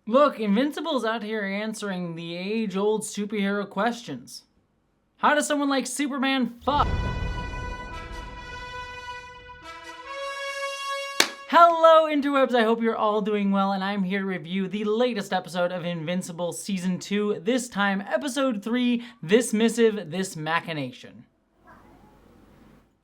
Look, Invincible's out here answering the age-old superhero questions. How does someone like Superman fuck? Hello, interwebs! I hope you're all doing well, and I'm here to review the latest episode of Invincible Season 2, this time Episode 3, This Missive, This Machination.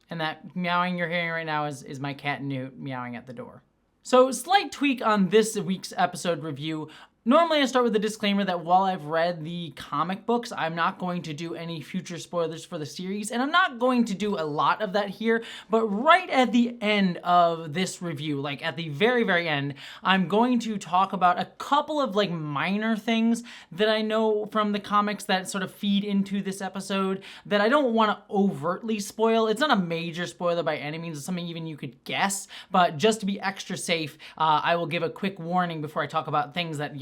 And that meowing you're hearing right now is my cat Newt meowing at the door. So, slight tweak on this week's episode review. Normally I start with a disclaimer that while I've read the comic books, I'm not going to do any future spoilers for the series, and I'm not going to do a lot of that here, but right at the end of this review, like at the very, very end, I'm going to talk about a couple of like minor things that I know from the comics that sort of feed into this episode that I don't want to overtly spoil. It's not a major spoiler by any means, it's something even you could guess, but just to be extra safe, I will give a quick warning before I talk about things that,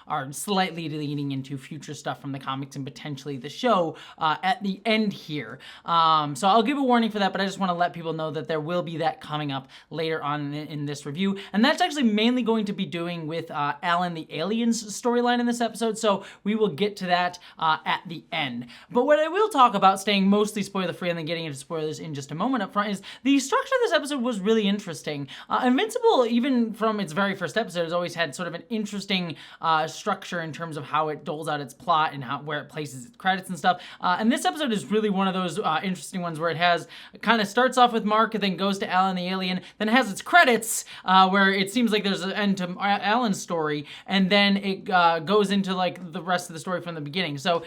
are slightly leading into future stuff from the comics and potentially the show at the end here. So I'll give a warning for that, but I just want to let people know that there will be that coming up later on in this review. And that's actually mainly going to be doing with Alan the Alien's storyline in this episode, so we will get to that at the end. But what I will talk about, staying mostly spoiler-free and then getting into spoilers in just a moment up front, is the structure of this episode was really interesting. Invincible, even from its very first episode, has always had sort of an interesting structure in terms of how it doles out its plot and where it places its credits and stuff. And this episode is really one of those interesting ones where it kind of starts off with Mark and then goes to Alan the Alien, then it has its credits where it seems like there's an end to Alan's story, and then it goes into like the rest of the story from the beginning. So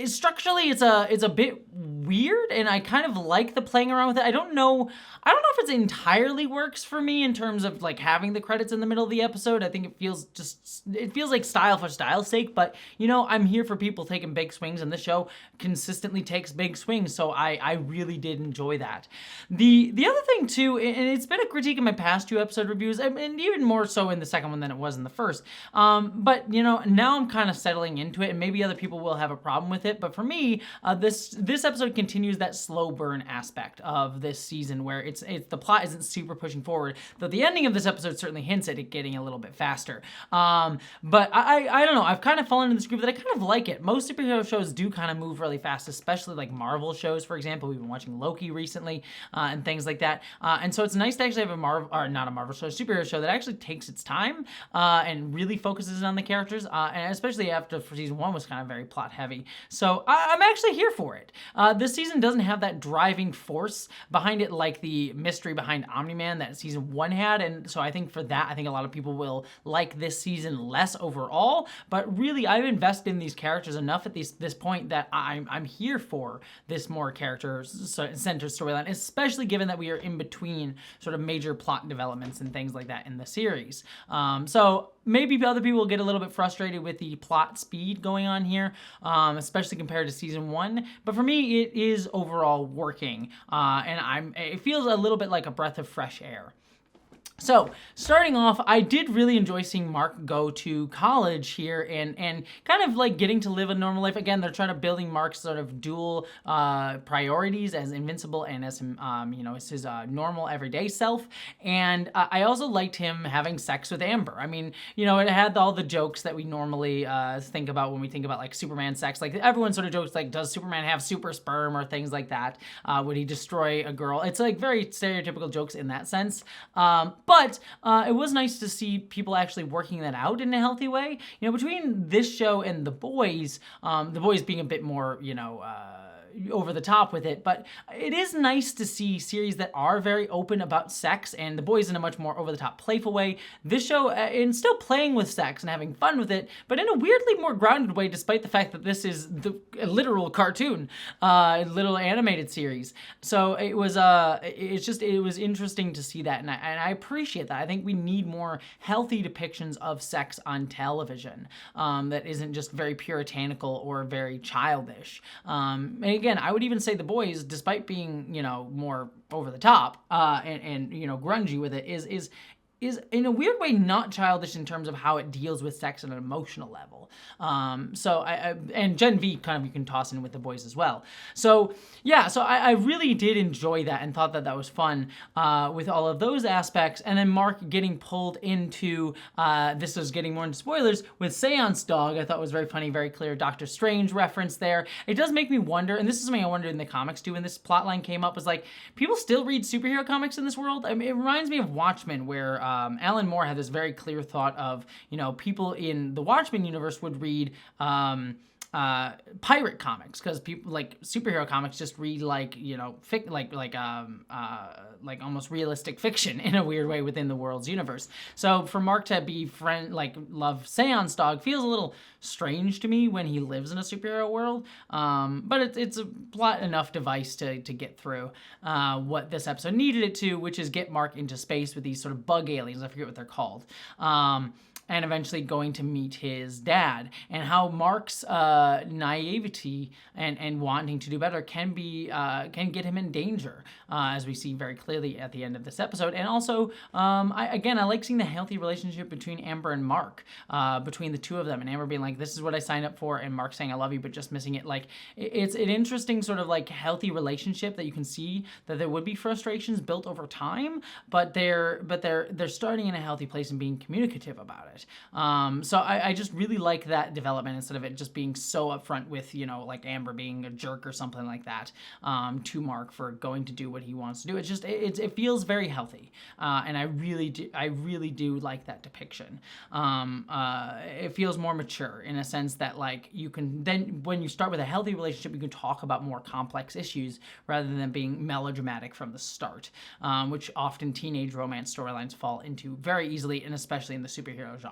structurally it's a bit weird, and I kind of like the playing around with it. I don't know if it entirely works for me in terms of like having the credits in the middle of the episode. I think it feels like style for style's sake, but I'm here for people taking big swings, and this show consistently takes big swings, so I really did enjoy that. The other thing too, and it's been a critique in my past two episode reviews, and even more so in the second one than it was in the first, but now I'm kind of settling into it, and maybe other people will have a problem with it, but for me, this episode continues that slow burn aspect of this season where it's the plot isn't super pushing forward, though the ending of this episode certainly hints at it getting a little bit faster. But I don't know, I've kind of fallen into this groove that I kind of like it. Most superhero shows do kind of move really fast, especially like Marvel shows, for example. We've been watching Loki recently, and things like that. And so it's nice to actually have a superhero show that actually takes its time, and really focuses on the characters, and especially after season 1 was kind of very plot heavy. So I'm actually here for it. This season doesn't have that driving force behind it like the mystery behind Omni-Man that season 1 had, and so I think for that, I think a lot of people will like this season less overall, but really I've invested in these characters enough at this point that I'm here for this more character-centered storyline, especially given that we are in between sort of major plot developments and things like that in the series. So maybe other people will get a little bit frustrated with the plot speed going on here, especially compared to season 1. But for me, it is overall working, and it feels a little bit like a breath of fresh air. So, starting off, I did really enjoy seeing Mark go to college here and kind of like getting to live a normal life. Again, they're trying to building Mark's sort of dual priorities as Invincible and as him, as his normal everyday self. And I also liked him having sex with Amber. I mean, it had all the jokes that we normally think about when we think about like Superman sex. Like everyone sort of jokes like, does Superman have super sperm or things like that? Would he destroy a girl? It's like very stereotypical jokes in that sense. But it was nice to see people actually working that out in a healthy way. Between this show and The Boys being a bit more, over the top with it, but it is nice to see series that are very open about sex, and The Boys in a much more over the top playful way. This show in still playing with sex and having fun with it, but in a weirdly more grounded way, despite the fact that this is a literal cartoon, little animated series. So it was it was interesting to see that, and I appreciate that. I think we need more healthy depictions of sex on television that isn't just very puritanical or very childish. Again, I would even say The Boys, despite being, more over the top and grungy with it, is is in a weird way not childish in terms of how it deals with sex on an emotional level. So and Gen V kind of you can toss in with the boys as well. So yeah, so I really did enjoy that and thought that that was fun with all of those aspects. And then Mark getting pulled into, this was getting more into spoilers, with Seance Dog, I thought was very funny, very clear Doctor Strange reference there. It does make me wonder, and this is something I wondered in the comics too when this plotline came up, was like, people still read superhero comics in this world? I mean, it reminds me of Watchmen, where Alan Moore had this very clear thought of, people in the Watchmen universe would read pirate comics, because people like superhero comics just read like almost realistic fiction in a weird way within the world's universe. So for Mark to be love Seance Dog feels a little strange to me when he lives in a superhero world, but it's a plot enough device to get through what this episode needed it to, which is get Mark into space with these sort of bug aliens. I forget what they're called. And eventually going to meet his dad, and how Mark's naivety and wanting to do better can get him in danger, as we see very clearly at the end of this episode. And also, I like seeing the healthy relationship between Amber and Mark, between the two of them, and Amber being like, "This is what I signed up for," and Mark saying, "I love you," but just missing it. Like, it's an interesting sort of like healthy relationship that you can see that there would be frustrations built over time, but they're starting in a healthy place and being communicative about it. So I just really like that development, instead of it just being so upfront with, like Amber being a jerk or something like that, to Mark for going to do what he wants to do. It's just, it feels very healthy. And I really do like that depiction. It feels more mature in a sense that, like, you can then, when you start with a healthy relationship, you can talk about more complex issues rather than being melodramatic from the start, which often teenage romance storylines fall into very easily, and especially in the superhero genre.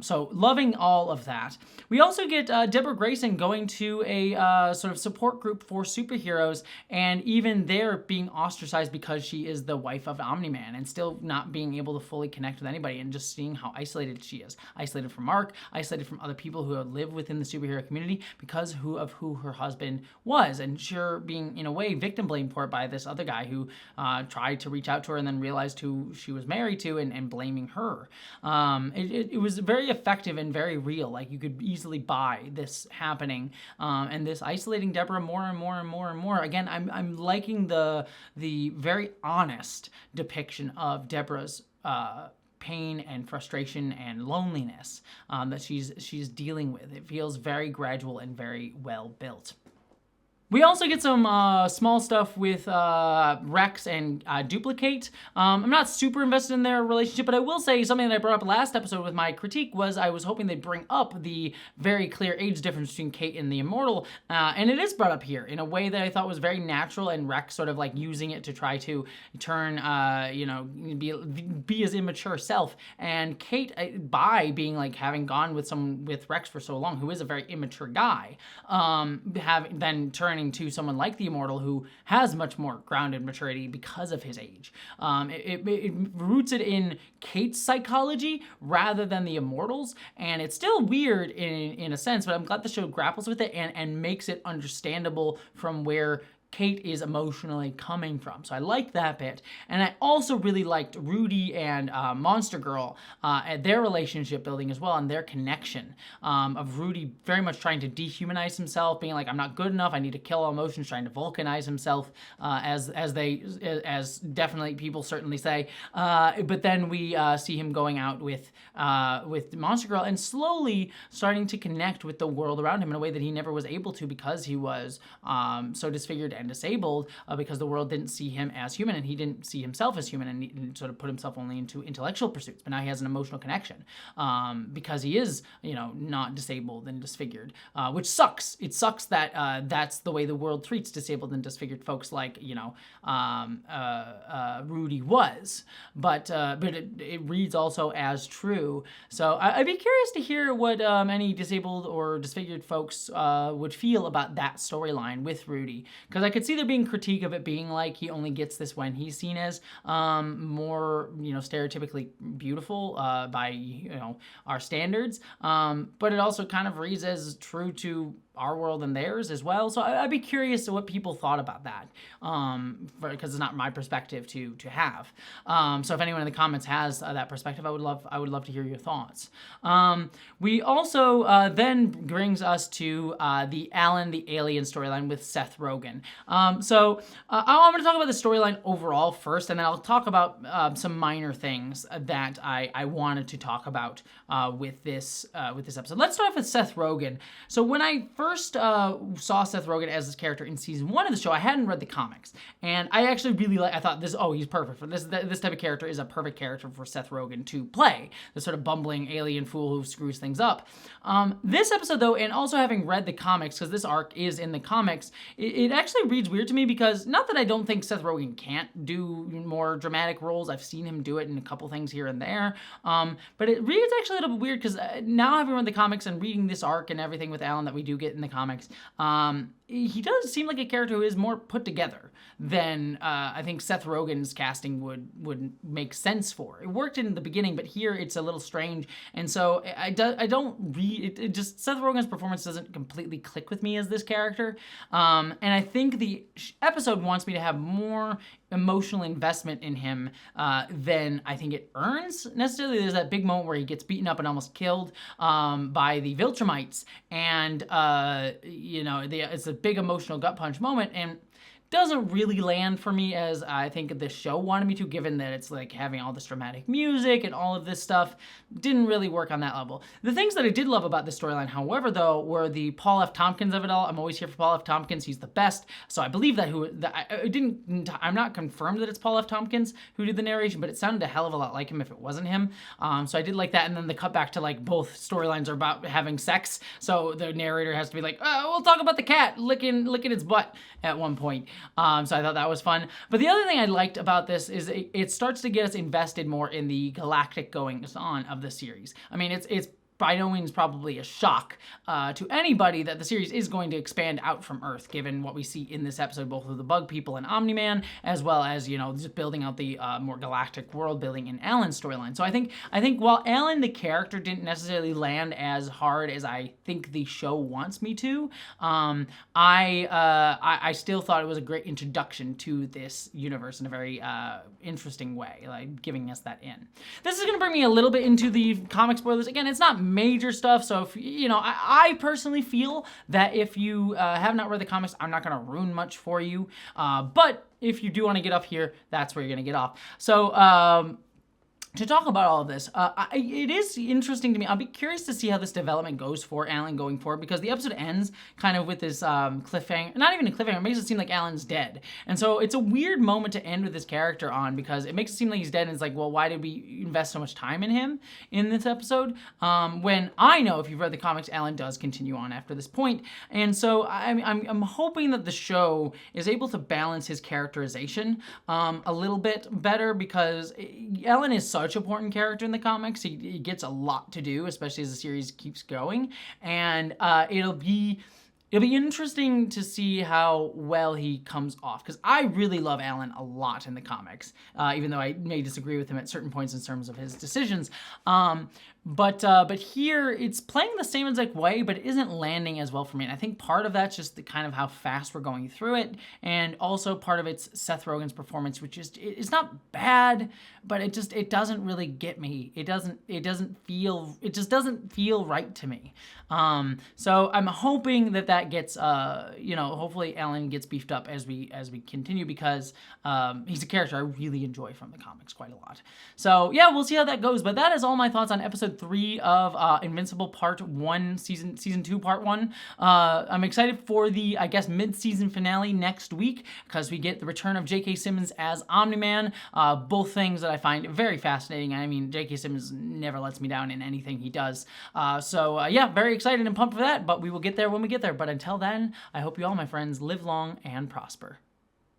So loving all of that. We also get Deborah Grayson going to a sort of support group for superheroes, and even there being ostracized because she is the wife of Omni-Man, and still not being able to fully connect with anybody, and just seeing how isolated she is. Isolated from Mark, isolated from other people who live within the superhero community because of who her husband was, and sure being, in a way, victim blamed for it by this other guy who tried to reach out to her and then realized who she was married to, and blaming her. It was very effective and very real. Like, you could easily buy this happening, and this isolating Deborah more and more and more and more. Again, I'm liking the very honest depiction of Deborah's pain and frustration and loneliness that she's dealing with. It feels very gradual and very well built. We also get some small stuff with Rex and Duplicate. I'm not super invested in their relationship, but I will say something that I brought up last episode with my critique was I was hoping they'd bring up the very clear age difference between Kate and the Immortal, and it is brought up here in a way that I thought was very natural, and Rex sort of like using it to try to turn, be his immature self, and Kate, by being like having gone with Rex for so long, who is a very immature guy, then turning to someone like the Immortal who has much more grounded maturity because of his age. It roots it in Kate's psychology rather than the Immortal's, and it's still weird in a sense, but I'm glad the show grapples with it and makes it understandable from where Kate is emotionally coming from. So I liked that bit. And I also really liked Rudy and Monster Girl and their relationship building as well, and their connection of Rudy very much trying to dehumanize himself, being like, I'm not good enough, I need to kill all emotions, trying to vulcanize himself, as definitely people certainly say. But then we see him going out with Monster Girl and slowly starting to connect with the world around him in a way that he never was able to, because he was so disfigured and disabled, because the world didn't see him as human, and he didn't see himself as human, and he sort of put himself only into intellectual pursuits. But now he has an emotional connection, because he is, not disabled and disfigured, which sucks. It sucks that that's the way the world treats disabled and disfigured folks, like Rudy was. But it reads also as true. So I'd be curious to hear what any disabled or disfigured folks would feel about that storyline with Rudy, because I could see there being critique of it being like he only gets this when he's seen as more, stereotypically beautiful by, our standards. But it also kind of reads as true to our world and theirs as well. So I'd be curious to what people thought about that, because it's not my perspective to have. So if anyone in the comments has that perspective, I would love to hear your thoughts. We also then brings us to the Alan the Alien storyline with Seth Rogan. So I'm going to talk about the storyline overall first, and then I'll talk about some minor things that I wanted to talk about with this episode. Let's start off with Seth Rogan. So when I first saw Seth Rogan as this character in season 1 of the show, I hadn't read the comics, and I actually really I thought he's perfect for this. This type of character is a perfect character for Seth Rogan to play, the sort of bumbling alien fool who screws things up. This episode though, and also having read the comics, because this arc is in the comics, it actually reads weird to me, because not that I don't think Seth Rogan can't do more dramatic roles. I've seen him do it in a couple things here and there, but it reads actually a little bit weird, because now having read the comics and reading this arc and everything with Alan that we do get in the comics, he does seem like a character who is more put together than I think Seth Rogen's casting would make sense for. It worked in the beginning, but here it's a little strange, and so I don't read it. Just Seth Rogen's performance doesn't completely click with me as this character, and I think the episode wants me to have more emotional investment in him than I think it earns necessarily. There's that big moment where he gets beaten up and almost killed by the Viltrumites, and it's a big emotional gut punch moment, and doesn't really land for me as I think the show wanted me to, given that it's like having all this dramatic music and all of this stuff. Didn't really work on that level. The things that I did love about this storyline, however, though, were the Paul F. Tompkins of it all. I'm always here for Paul F. Tompkins. He's the best. So I believe I'm not confirmed that it's Paul F. Tompkins who did the narration, but it sounded a hell of a lot like him if it wasn't him. So I did like that. And then the cut back to like both storylines are about having sex. So the narrator has to be like, we'll talk about the cat licking its butt at one point. So I thought that was fun. But the other thing I liked about this is it starts to get us invested more in the galactic goings on of the series. I mean, it's by no means probably a shock to anybody that the series is going to expand out from Earth, given what we see in this episode, both of the Bug People and Omni-Man, as well as, just building out the more galactic world building in Alan's storyline. So I think while Alan, the character, didn't necessarily land as hard as I think the show wants me to, I still thought it was a great introduction to this universe in a very interesting way, like giving us that in. This is going to bring me a little bit into the comic spoilers. Again, it's not major stuff, so if I personally feel that if you have not read the comics, I'm not going to ruin much for you, but if you do want to get up here, that's where you're going to get off. So to talk about all of this, it is interesting to me. I'll be curious to see how this development goes for Alan going forward, because the episode ends kind of with this cliffhanger. Not even a cliffhanger, it makes it seem like Alan's dead. And so it's a weird moment to end with this character on, because it makes it seem like he's dead, and it's like, well, why did we invest so much time in him in this episode? When I know, if you've read the comics, Alan does continue on after this point. And so I'm hoping that the show is able to balance his characterization a little bit better, because Alan is such an important character in the comics. He gets a lot to do, especially as the series keeps going, and it'll be interesting to see how well he comes off, because I really love Alan a lot in the comics, even though I may disagree with him at certain points in terms of his decisions. But here it's playing the same exact way, but it isn't landing as well for me. And I think part of that's just the kind of how fast we're going through it, and also part of it's Seth Rogen's performance, which is, it's not bad, but it doesn't really get me. It just doesn't feel right to me. So I'm hoping that gets hopefully Alan gets beefed up as we continue, because he's a character I really enjoy from the comics quite a lot. So yeah, we'll see how that goes. But that is all my thoughts on episode 3 of Invincible Part 1, Season 2, Part 1. I'm excited for the, I guess, mid-season finale next week, because we get the return of J.K. Simmons as Omni-Man. Both things that I find very fascinating. I mean, J.K. Simmons never lets me down in anything he does. Yeah, very excited and pumped for that, but we will get there when we get there. But until then, I hope you all, my friends, live long and prosper.